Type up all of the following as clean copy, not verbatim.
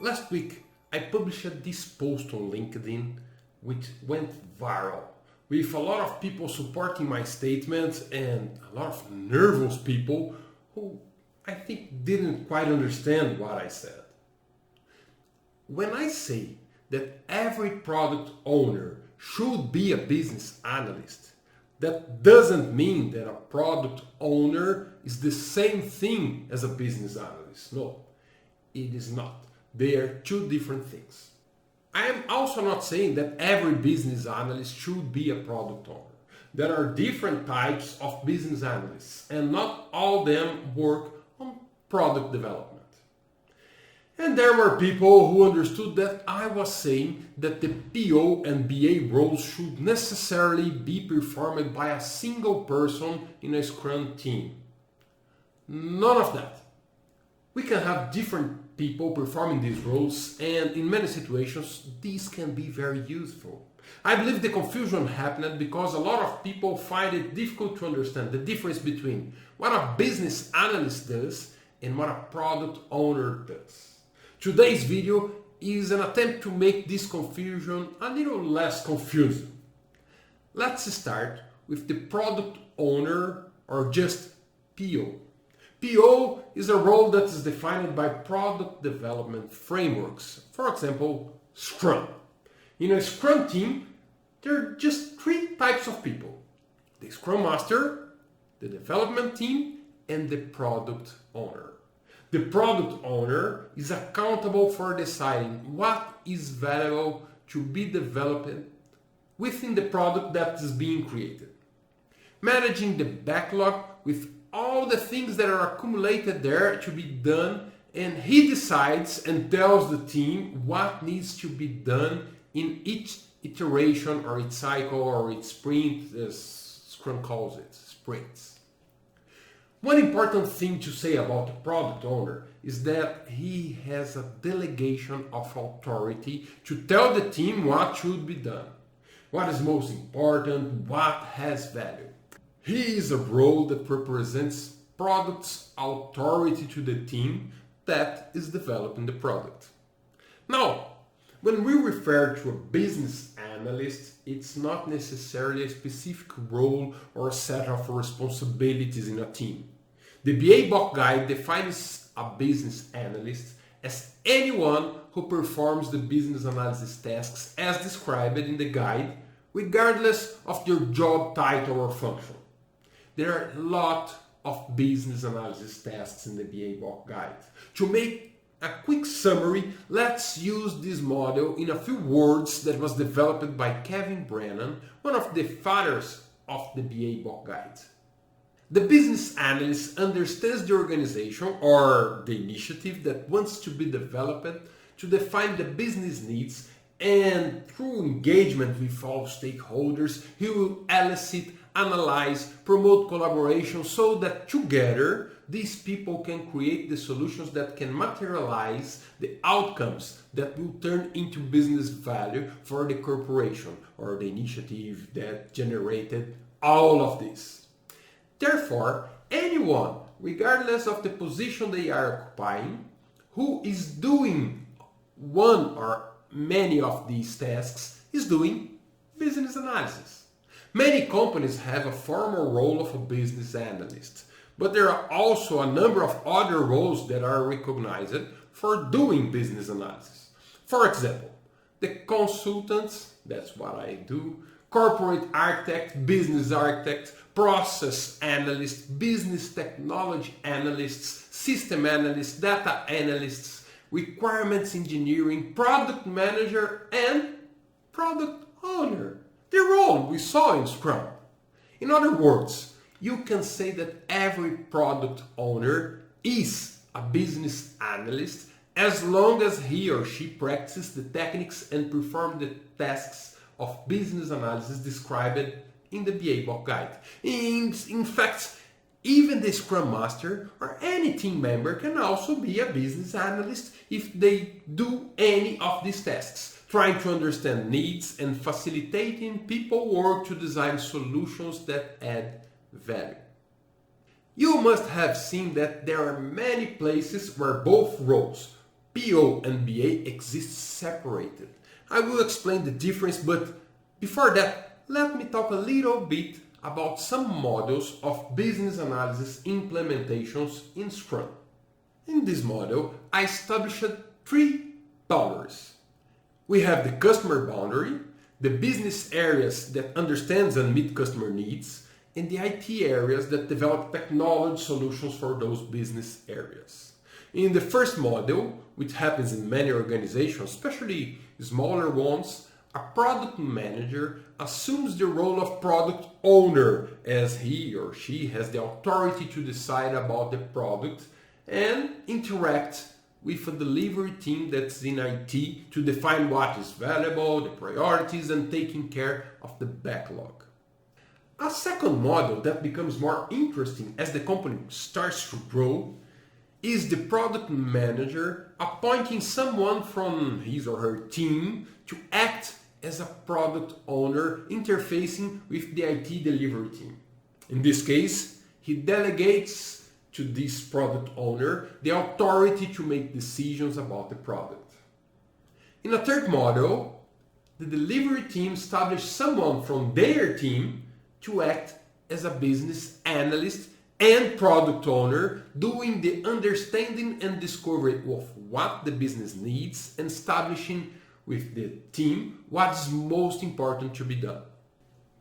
Last week, I published this post on LinkedIn which went viral, with a lot of people supporting my statement and a lot of nervous people who I think didn't quite understand what I said. When I say that every product owner should be a business analyst, that doesn't mean that a product owner is the same thing as a business analyst. No, it is not. They are two different things. I am also not saying that every business analyst should be a product owner. There are different types of business analysts, and not all of them work on product development. And there were people who understood that I was saying that the PO and BA roles should necessarily be performed by a single person in a Scrum team. None of that. We can have different people performing these roles, and in many situations, these can be very useful. I believe the confusion happened because a lot of people find it difficult to understand the difference between what a business analyst does and what a product owner does. Today's video is an attempt to make this confusion a little less confusing. Let's start with the product owner, or just PO. PO is a role that is defined by product development frameworks, for example, Scrum. In a Scrum team, there are just three types of people: the Scrum Master, the development team, and the product owner. The product owner is accountable for deciding what is valuable to be developed within the product that is being created, managing the backlog with all the things that are accumulated there to be done, and he decides and tells the team what needs to be done in each iteration or its cycle or its sprint, as Scrum calls it, sprints. One important thing to say about the product owner is that he has a delegation of authority to tell the team what should be done, what is most important, what has value. He is a role that represents product's authority to the team that is developing the product. Now, when we refer to a business analyst, it's not necessarily a specific role or a set of responsibilities in a team. The BABOK guide defines a business analyst as anyone who performs the business analysis tasks as described in the guide, regardless of their job title or function. There are a lot of business analysis tasks in the BABOK guide. To make a quick summary, let's use this model in a few words that was developed by Kevin Brennan, one of the fathers of the BABOK guide. The business analyst understands the organization or the initiative that wants to be developed to define the business needs, and through engagement with all stakeholders, he will elicit, analyze, promote collaboration so that together these people can create the solutions that can materialize the outcomes that will turn into business value for the corporation or the initiative that generated all of this. Therefore, anyone, regardless of the position they are occupying, who is doing one or many of these tasks is doing business analysis. Many companies have a formal role of a business analyst, but there are also a number of other roles that are recognized for doing business analysis. For example, the consultants, that's what I do, corporate architect, business architect, process analyst, business technology analysts, system analysts, data analysts, requirements engineering, product manager, and product owner. The role we saw in Scrum. In other words, you can say that every product owner is a business analyst as long as he or she practices the techniques and perform the tasks of business analysis described in the BABOK guide. In fact, even the Scrum Master or any team member can also be a business analyst if they do any of these tasks, trying to understand needs and facilitating people work to design solutions that add value. You must have seen that there are many places where both roles, PO and BA, exist separated. I will explain the difference, but before that, let me talk a little bit about some models of business analysis implementations in Scrum. In this model, I established 3 boundaries. We have the customer boundary, the business areas that understands and meet customer needs, and the IT areas that develop technology solutions for those business areas. In the first model, which happens in many organizations, especially smaller ones, a product manager assumes the role of product owner as he or she has the authority to decide about the product and interact with a delivery team that's in IT to define what is valuable, the priorities, and taking care of the backlog. A second model that becomes more interesting as the company starts to grow is the product manager appointing someone from his or her team to act as a product owner interfacing with the IT delivery team. In this case, he delegates to this product owner the authority to make decisions about the product. In a third model, the delivery team establishes someone from their team to act as a business analyst and product owner, doing the understanding and discovery of what the business needs and establishing with the team what's most important to be done.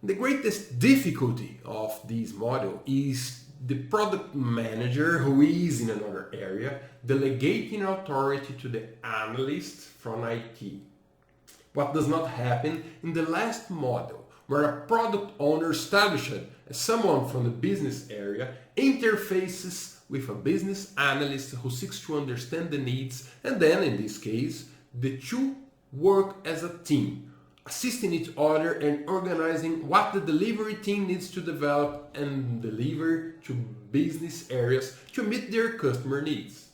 The greatest difficulty of this model is the product manager, who is in another area, delegating authority to the analyst from IT. What does not happen in the last model, where a product owner established as someone from the business area interfaces with a business analyst who seeks to understand the needs, and then in this case, the two work as a team, assisting each other and organizing what the delivery team needs to develop and deliver to business areas to meet their customer needs.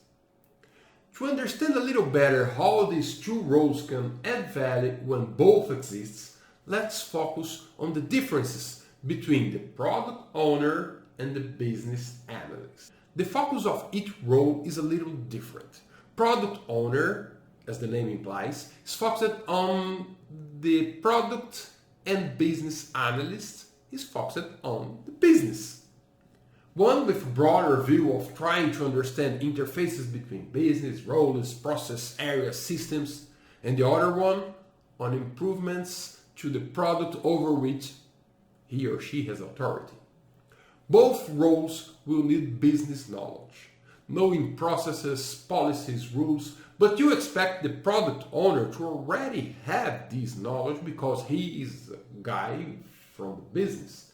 To understand a little better how these two roles can add value when both exist, let's focus on the differences between the product owner and the business analyst. The focus of each role is a little different. Product owner, as the name implies, is focused on the product, and business analyst is focused on the business. One with a broader view of trying to understand interfaces between business, roles, process, areas, systems, and the other one on improvements to the product over which he or she has authority. Both roles will need business knowledge, knowing processes, policies, rules, but you expect the product owner to already have this knowledge because he is a guy from the business,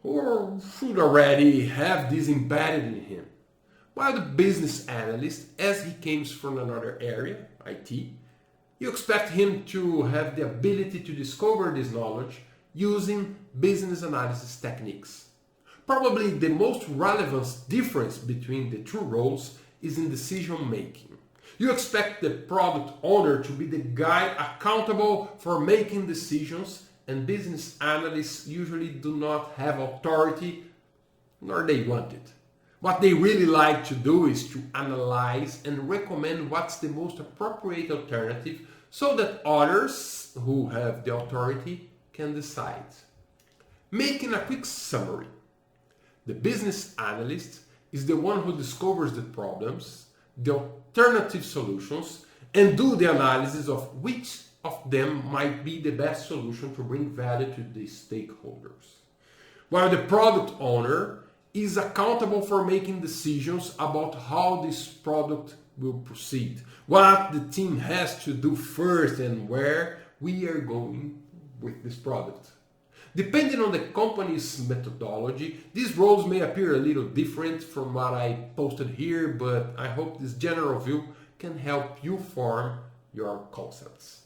or should already have this embedded in him. While the business analyst, as he comes from another area, IT, you expect him to have the ability to discover this knowledge using business analysis techniques. Probably the most relevant difference between the two roles is in decision making. You expect the product owner to be the guy accountable for making decisions, and business analysts usually do not have authority, nor they want it. What they really like to do is to analyze and recommend what's the most appropriate alternative so that others who have the authority can decide. Making a quick summary. The business analyst is the one who discovers the problems, the alternative solutions, and do the analysis of which of them might be the best solution to bring value to the stakeholders. While the product owner is accountable for making decisions about how this product will proceed, what the team has to do first, and where we are going with this product. Depending on the company's methodology, these roles may appear a little different from what I posted here, but I hope this general view can help you form your concepts.